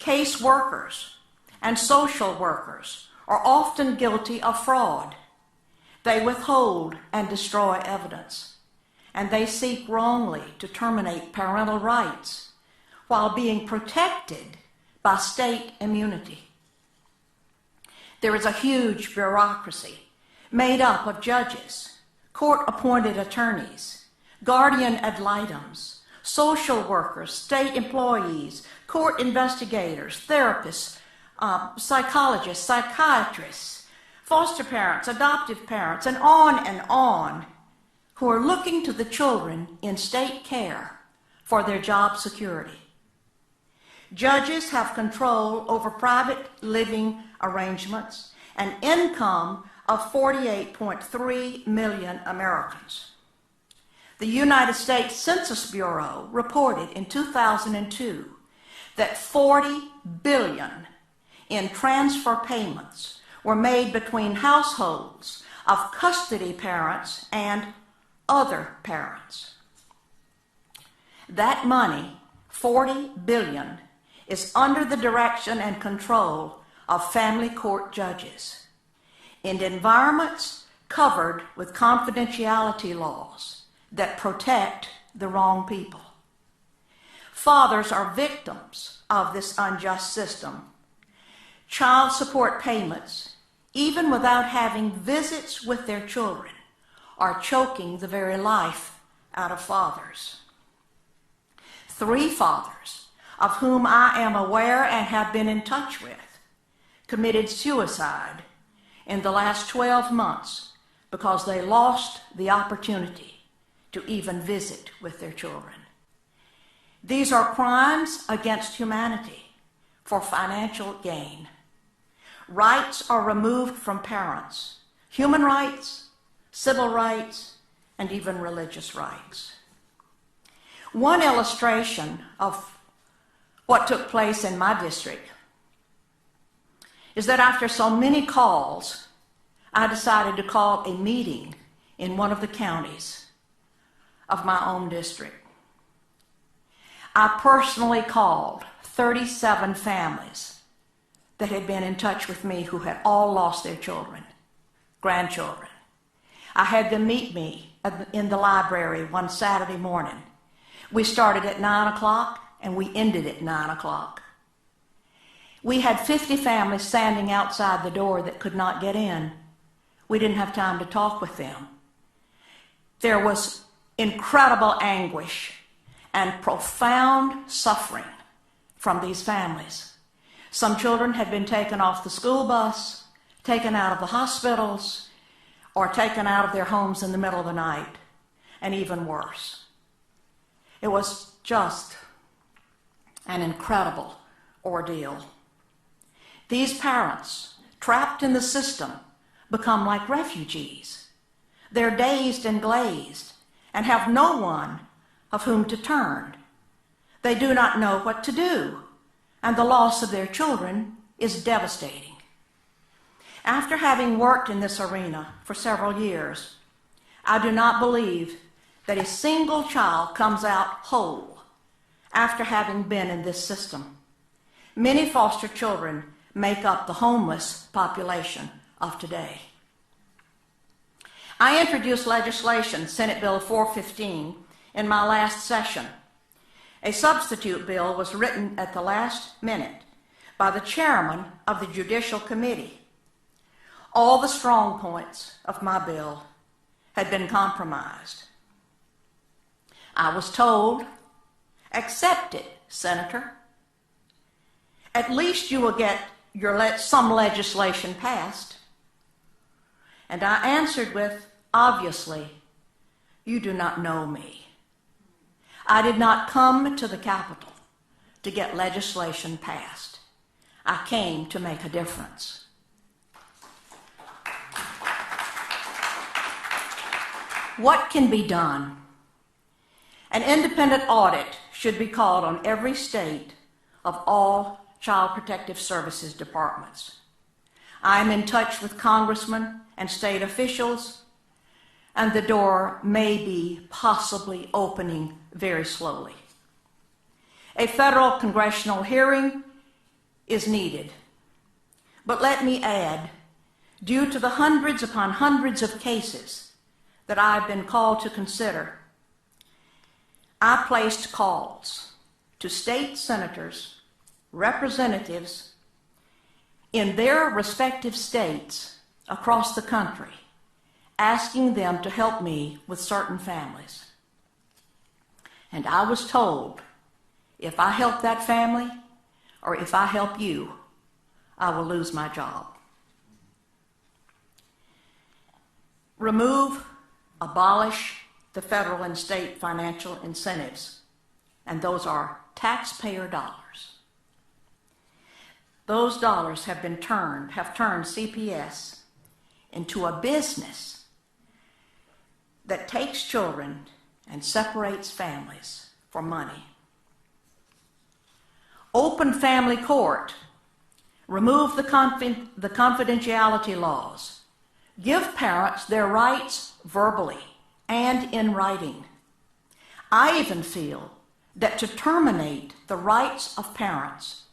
Case workers and social workers are often guilty of fraud. They withhold and destroy evidence, and they seek wrongly to terminate parental rights while being protected by state immunity. There is a huge bureaucracy made up of judges, court-appointed attorneys, guardian ad litems, social workers, state employees, court investigators, therapists, psychologists, psychiatrists, foster parents, adoptive parents, and on, who are looking to the children in state care for their job security. Judges have control over private living arrangements and income of 48.3 million Americans. The United States Census Bureau reported in 2002 that $40 billion in transfer payments were made between households of custody parents and other parents. That money, $40 billion, is under the direction and control of family court judges in environments covered with confidentiality laws that protect the wrong people. Fathers are victims of this unjust system. Child support payments, even without having visits with their children, are choking the very life out of fathers. 3 fathers, of whom I am aware and have been in touch with, committed suicide in the last 12 months because they lost the opportunity to even visit with their children. These are crimes against humanity for financial gain. Rights are removed from parents, human rights, civil rights, and even religious rights. One illustration of what took place in my district is that after so many calls, I decided to call a meeting in one of the counties of my own district. I personally called 37 families that had been in touch with me who had all lost their children, grandchildren. I had them meet me in the library one Saturday morning. We started at 9 o'clock and we ended at 9 o'clock. We had 50 families standing outside the door that could not get in. We didn't have time to talk with them. There was incredible anguish and profound suffering from these families. Some children had been taken off the school bus, taken out of the hospitals, or taken out of their homes in the middle of the night, and even worse. It was just an incredible ordeal. These parents, trapped in the system, become like refugees. They're dazed and glazed and have no one of whom to turn. They do not know what to do, and the loss of their children is devastating. After having worked in this arena for several years, I do not believe that a single child comes out whole after having been in this system. Many foster children make up the homeless population of today. I introduced legislation, Senate Bill 415, in my last session. A substitute bill was written at the last minute by the chairman of the Judicial Committee. All the strong points of my bill had been compromised. I was told, accept it, Senator. At least you will get some legislation passed. And I answered with, obviously, you do not know me. I did not come to the Capitol to get legislation passed. I came to make a difference. What can be done? An independent audit should be called on every state of all Child Protective Services departments. I am in touch with congressmen and state officials, and the door may be possibly opening very slowly. A federal congressional hearing is needed. But let me add, due to the hundreds upon hundreds of cases that I've been called to consider, I placed calls to state senators, representatives in their respective states across the country, asking them to help me with certain families. And I was told, if I help that family, or if I help you, I will lose my job. Remove, abolish the federal and state financial incentives, and those are taxpayer dollars. Those dollars have turned CPS into a business that takes children and separates families for money. Open family court. Remove the confidentiality laws. Give parents their rights verbally and in writing. I even feel that to terminate the rights of parents,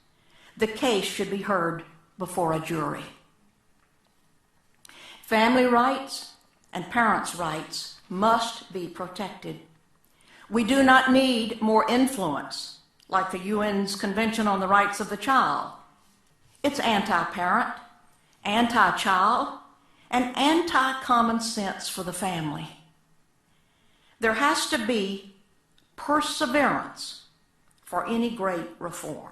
the case should be heard before a jury. Family rights and parents' rights must be protected. We do not need more influence like the UN's Convention on the Rights of the Child. It's anti-parent, anti-child, and anti-common sense for the family. There has to be perseverance for any great reform,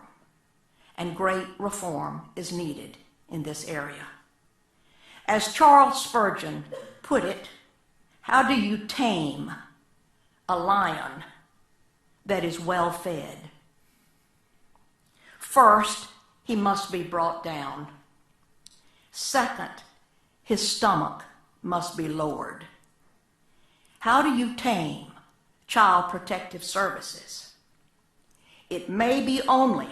and great reform is needed in this area. As Charles Spurgeon put it, how do you tame a lion that is well fed? First, he must be brought down. Second, his stomach must be lowered. How do you tame Child Protective Services? It may be only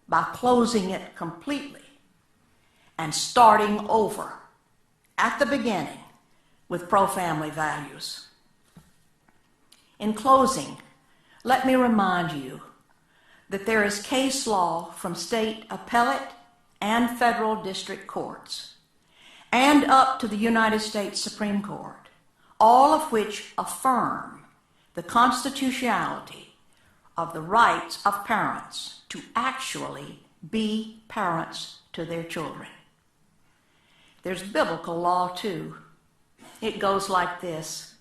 by closing it completely and starting over at the beginning with pro-family values. In closing, let me remind you that there is case law from state appellate and federal district courts and up to the United States Supreme Court, all of which affirm the constitutionality of the rights of parents to actually be parents to their children. There's biblical law too. It goes like this: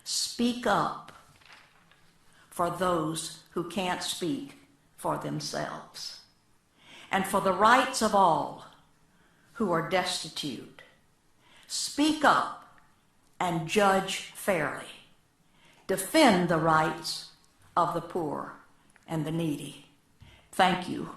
speak up for those who can't speak for themselves, and for the rights of all who are destitute. Speak up and judge fairly. Defend the rights of the poor and the needy. Thank you.